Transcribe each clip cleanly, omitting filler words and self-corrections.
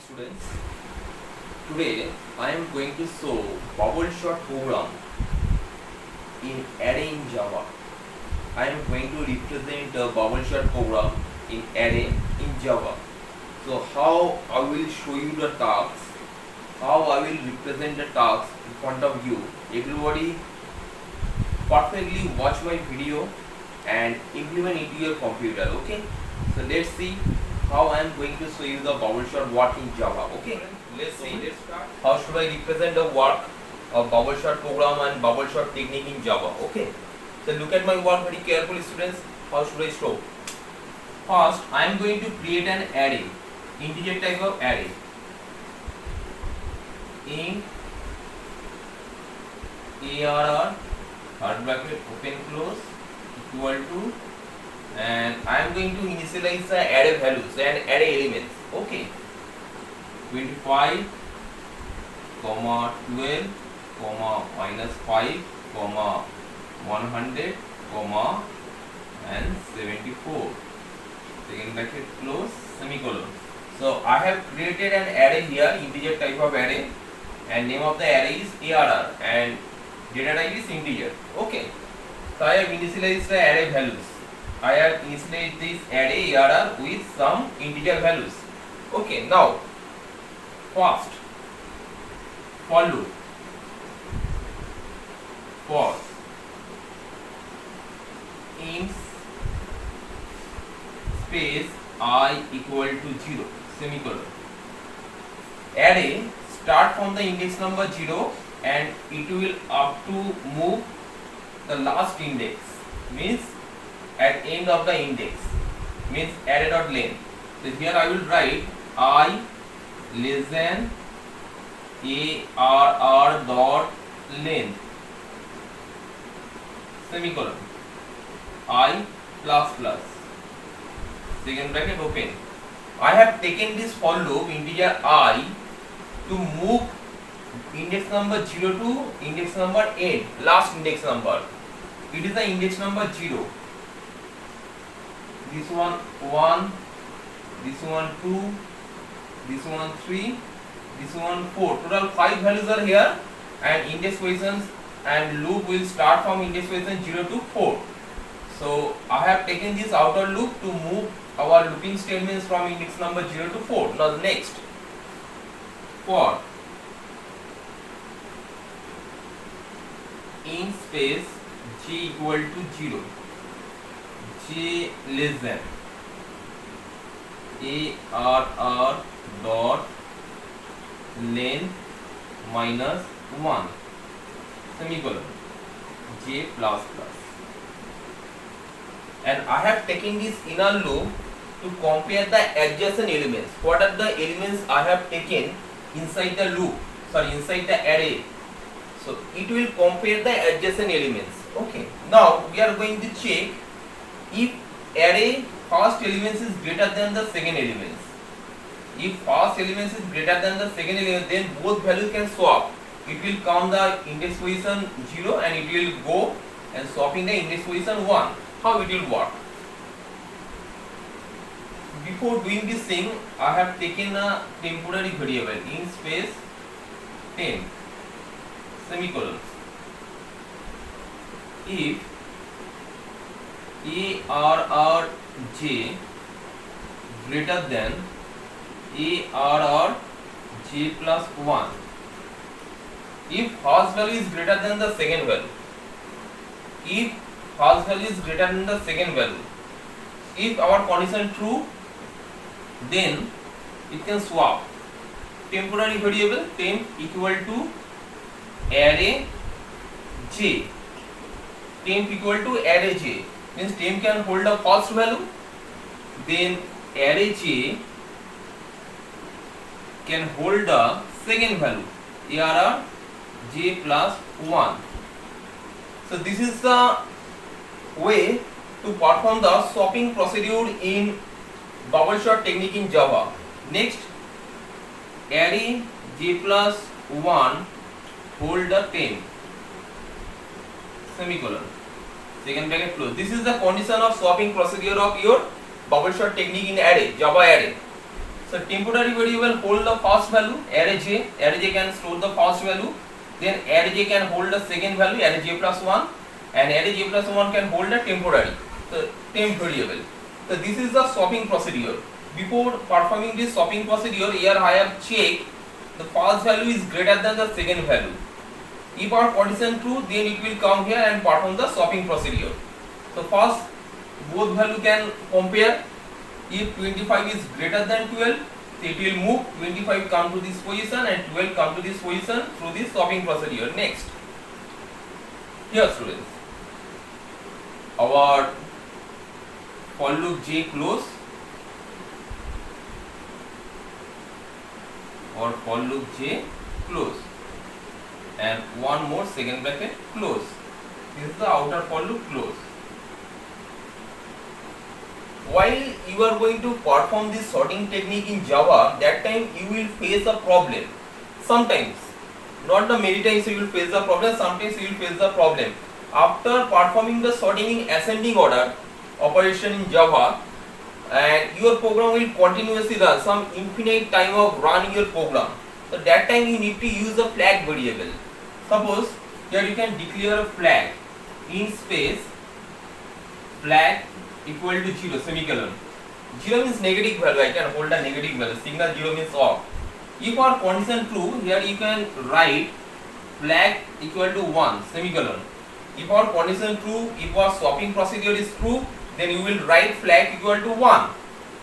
students. Today I am going to show bubble sort program in array in Java. I am going to represent a bubble sort program in array in Java. So how I will show you the tasks, how I will represent the tasks in front of you. Everybody perfectly watch my video and implement it to your computer. Okay, so let's see how I am going to show you the bubble sort work in Java. Okay, let's see. Let's start. How should I represent the work of bubble sort program and bubble sort technique in Java? Okay, so look at my work very carefully, students. How should I show? First, I am going to create an array, integer type of array. Int arr third bracket open close equal to, and I am going to initialize the array values and array elements. Okay, 25, 12, -5, 100, and 74. Second bracket close, semicolon. So I have created an array here, integer type of array, and name of the array is arr and data type is integer. Okay, so I have initialized the array values. I have initialized this array arr with some integer values. Okay, now first for loop for int space I equal to 0 semicolon. Array start from the index number 0 and it will up to move the last index, means at end of the index, means array dot length. So here I will write I less than arr dot length semicolon I plus plus second bracket open. I have taken this for loop integer I to move index number 0 to index number 8, last index number. It is the index number 0. This one 1, this one 2, this one 3, this one 4. Total 5 values are here, and index positions and loop will start from index position 0 to 4. So I have taken this outer loop to move our looping statements from index number 0 to 4. Now next, for int space j equal to 0, j less than arr dot length minus 1 semicolon j plus plus. And I have taken this inner loop to compare the adjacent elements. What are the elements I have taken inside the loop, inside the array? So it will compare the adjacent elements. Okay, now we are going to check if array first elements is greater than the second elements. If first elements is greater than the second element, then both values can swap. It will come the index position 0 and it will go and swap in the index position 1. How it will work? Before doing this thing, I have taken a temporary variable in space temp semicolon. If arr j greater than arr j plus 1, if first value is greater than the second value, if first value is greater than the second value, if our condition true, then it can swap temporary variable temp equal to array j. Temp equal to array j means temp can hold the first value, then array j can hold the second value arr j plus 1. So this is the way to perform the swapping procedure in bubble sort technique in Java. Next, array j plus 1 hold the temp semicolon second bracket close. This is the condition of swapping procedure of your bubble sort technique in array, Java array. So temporary variable hold the first value, array j can store the first value, then array j can hold the second value, array j plus 1, and array j plus 1 can hold the temporary, so temp variable. So this is the swapping procedure. Before performing this swapping procedure, here I have checked the first value is greater than the second value. If our condition true, then it will come here and perform the swapping procedure. So first both value can compare. If 25 is greater than 12, it will move 25 come to this position and 12 come to this position through this swapping procedure. Next, here students, our for loop j close or for loop j close, and one more second bracket close. This is the outer for loop close. While you are going to perform this sorting technique in Java, that time you will face a problem. Sometimes, not the many times you will face the problem, sometimes you will face the problem. After performing the sorting in ascending order operation in Java, and your program will continuously run some infinite time of running your program. So that time you need to use a flag variable. Suppose here you can declare a flag in space flag equal to 0 semicolon. 0 means negative value, I can hold a negative value, signal 0 means off. If our condition true, here you can write flag equal to 1 semicolon. If our condition true, if our swapping procedure is true, then you will write flag equal to 1.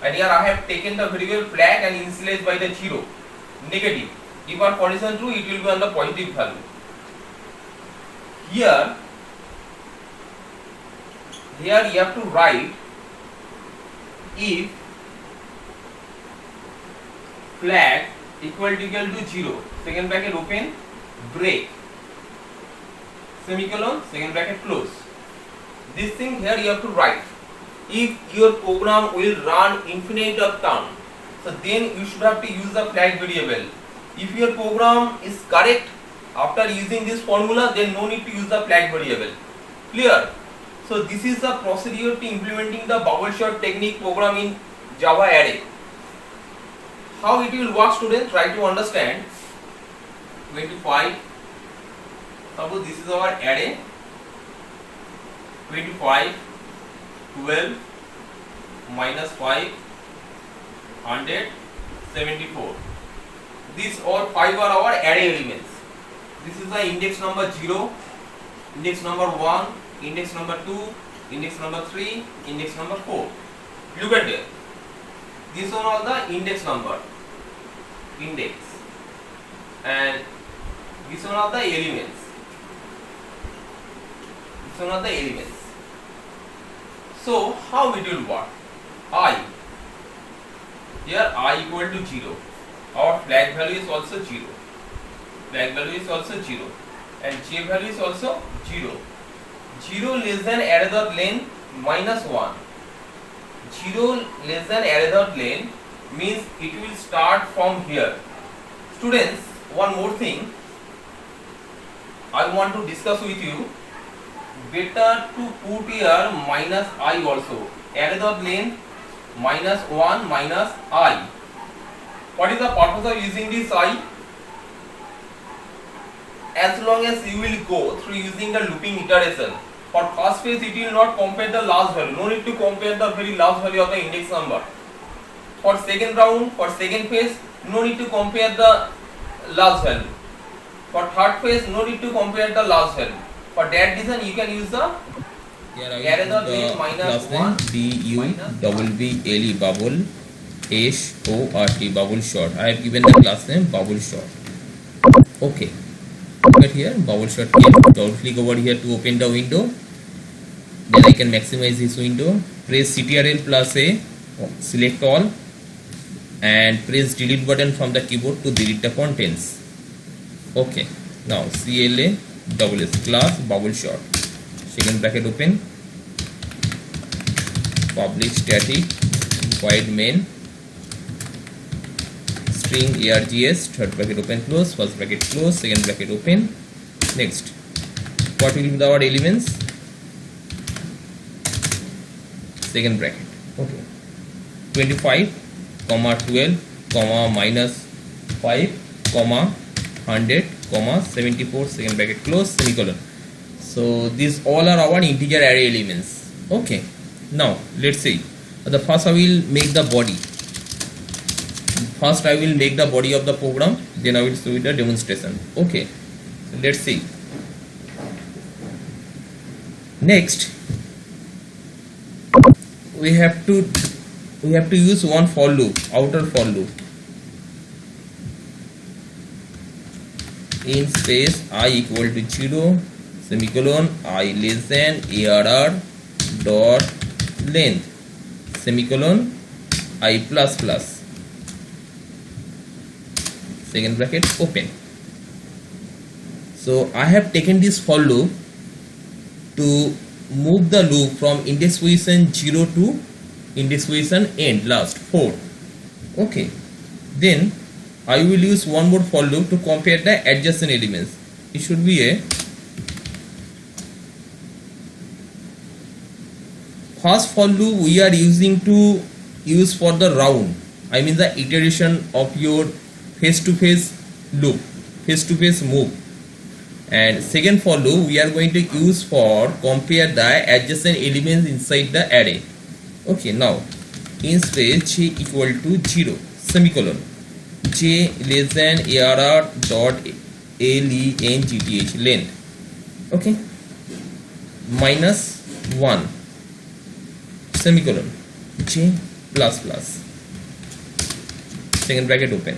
And here I have taken the variable flag and initialized by the 0, negative. If our condition true, it will be on the positive value. Here you have to write if flag equal to 0, second bracket open, break, semicolon, second bracket close. This thing here you have to write. If your program will run infinite of time, so then you should have to use the flag variable. If your program is correct after using this formula, then no need to use the flag variable. Clear? So this is the procedure to implementing the bubble sort technique program in Java array. How it will work, students, try to understand. 25, suppose this is our array, 25, 12, minus 5, 100, 74. These all 5 are our array elements. This is the index number 0, index number 1, index number 2, index number 3, index number 4. Look at here. These are all the index number, index, and these are all the elements. These are all the elements. So how it will work? I, here I equal to 0. Our flag value is also 0. Flag value is also 0, and j value is also 0. 0 less than array dot length minus 1. 0 less than array dot length means it will start from here. Students, one more thing I want to discuss with you. Better to put here minus I also. Array dot length minus 1 minus I. What is the purpose of using this I? As long as you will go through using the looping iteration. For first phase it will not compare the last value. No need to compare the very last value of the index number. For second round, for second phase, no need to compare the last value. For third phase, no need to compare the last value. For that reason, you can use the array dot length minus 1 BUBBLE bubble SORT bubble sort. I have given the class name bubble sort. Okay. Look at here, bubble sort here. Double click over here to open the window. Then I can maximize this window. Press Ctrl plus A, select all, and press delete button from the keyboard to delete the contents. Okay. Now CLA double S class bubble sort. Second bracket open. Public static void main string args, third bracket open close, first bracket close, second bracket open. Next, what will be our elements? Second bracket. Okay. 25, 12, comma -5 comma 100 comma 74 second bracket close semicolon. So these all are our integer array elements. Okay, now let's see. The first I will make the body. First I will make the body of the program, then I will show you the demonstration. Okay, so let's see. Next we have to use one for loop, outer for loop. In space I equal to 0 semicolon I less than arr dot length semicolon I plus plus second bracket open. So I have taken this for loop to move the loop from index position 0 to index position end last 4. Okay, then I will use one more for loop to compare the adjacent elements. It should be a first for loop we are using to use for the round, I mean the iteration of your face to face loop, face to face move. And second for loop we are going to use for compare the adjacent elements inside the array. Okay, now in space j equal to 0 semicolon j less than arr dot length length. Okay, -1 semicolon j plus plus second bracket open.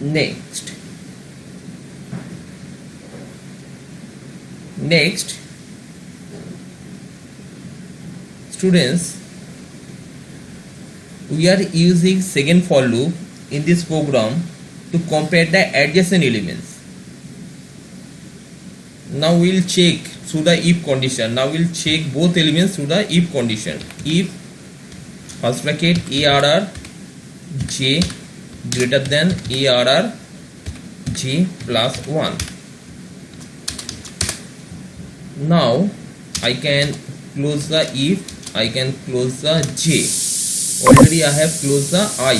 Next students, we are using second for loop in this program to compare the adjacent elements. Now we will check through the if condition. Now we will check both elements through the if condition. If first bracket arr j greater than arr j plus 1. Now I can close the if, I can close the j. Already I have closed the I.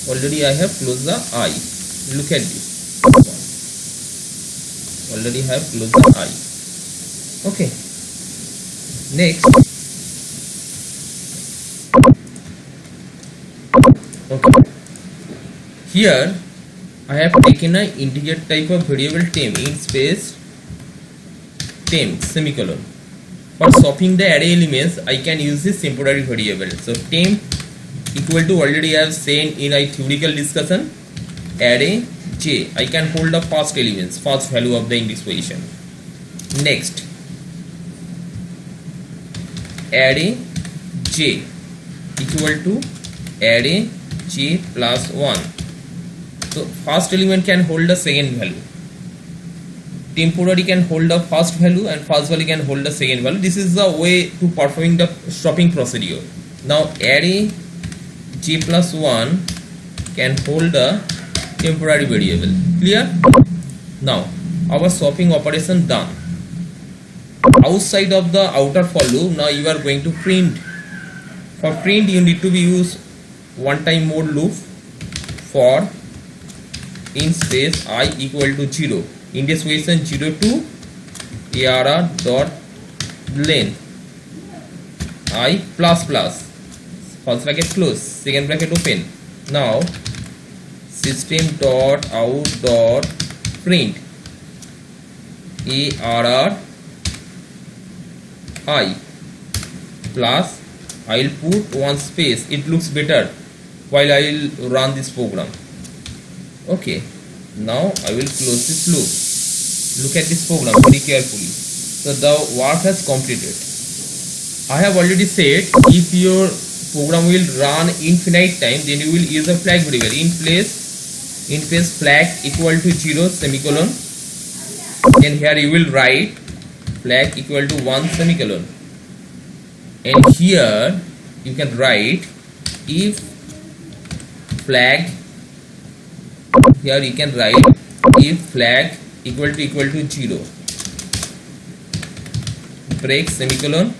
Already I have closed the I. Look at this. Already I have closed the I. Okay. Next. Okay. Here I have taken an integer type of variable temp in space temp semicolon. For swapping the array elements I can use this temporary variable. So temp equal to, already I have said in a theoretical discussion, array j, I can hold the first elements, first value of the index position. Next, array j equal to array j plus 1. So first element can hold the second value, temporary can hold the first value, and first value can hold the second value. This is the way to performing the swapping procedure. Now array j plus 1 can hold the temporary variable. Clear? Now our swapping operation done. Outside of the outer for loop, now you are going to print. For print you need to be use one time mode loop for in space I equal to 0, index position 0 to arr dot length I plus plus, first bracket close, second bracket open. Now system dot out dot print arr I plus, I will put one space, it looks better while I will run this program. Okay, now I will close this loop. Look at this program very carefully. So the work has completed. I have already said if your program will run infinite time, then you will use a flag variable. In place flag equal to 0 semicolon, then here you will write flag equal to 1 semicolon, and here you can write if flag, here you can write if flag equal to 0 break semicolon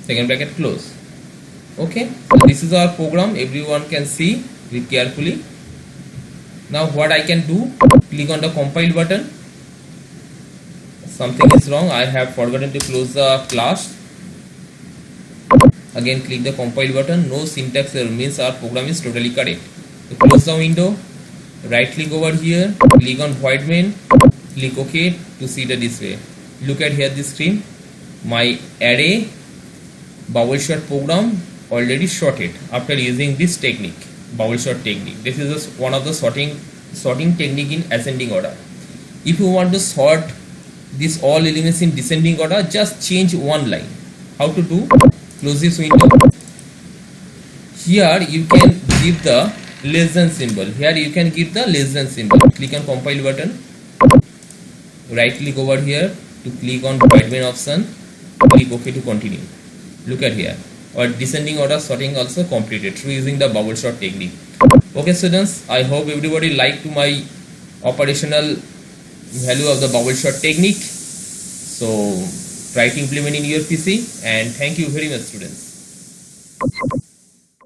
second bracket close. Okay, so this is our program, everyone can see, read carefully. Now what I can do, click on the compile button. Something is wrong, I have forgotten to close the class. Again click the compile button, no syntax error, means our program is totally correct. So close the window, right click over here, click on void main, click OK to see the display. Look at here the screen, my array bubble sort program already sorted after using this technique, bubble sort technique. This is one of the sorting technique in ascending order. If you want to sort this all elements in descending order, just change one line. How to do? Close this window. Here you can give the less than symbol. Here you can give the less than symbol. Click on compile button. Right click over here to click on void main option. Click OK to continue. Look at here. Our descending order sorting also completed through using the bubble sort technique. Okay students, I hope everybody liked my operational value of the bubble sort technique. So try to implement in your PC, and thank you very much students.